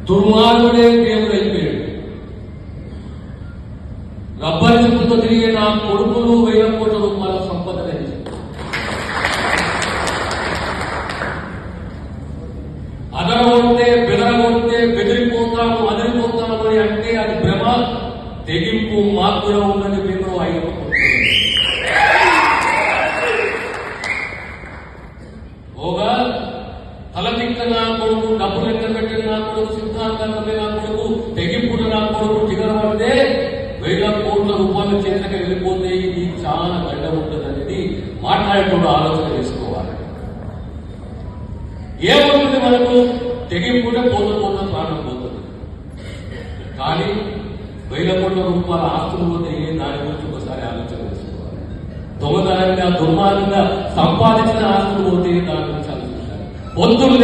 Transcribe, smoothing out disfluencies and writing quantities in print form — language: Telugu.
దుర్మార్గుడే దేవుడైపోయాడు. రబ్బరి చుట్టూతో తిరిగే నా కొడుకులు 1000 కోట్ల రూపాయల సంపద అదరగొడితే బెదరగొడితే బెదిరిపోతాము అదిరిపోతాము అని అంటే అది భ్రమ, తెగింపు మాత్రం ఉన్నది. మేము 5 కోట్లు ఓగా తలదిక్క నా కొడుకు, డబ్బు లెక్క పెట్టిన నా కొడుకు, సిద్ధాంతాన్ని నా కొడుకు, తెగింపుడు నా కొడుకు దిగరబడితే 1000 కోట్ల రూపాయల చేతకి వెళ్ళిపోతే ఇది చాలా గడ్డ ఉంటుంది అనేది మాట్లాడేటప్పుడు ఆలోచన చేసుకోవాలి. ఏమవుతుంది మనకు? తెగింపుంటే పోత ప్రాణం పోతుంది. కానీ 1000 కోట్ల రూపాయల ఆస్తులు పోతే దాని గురించి ఒకసారి ఆలోచన చేసుకోవాలి. దొంగతనంగా దుర్మార్గంగా సంపాదించిన ఆస్తులు పోతే దాని గురించి ఆలోచించాలి. పొద్దులు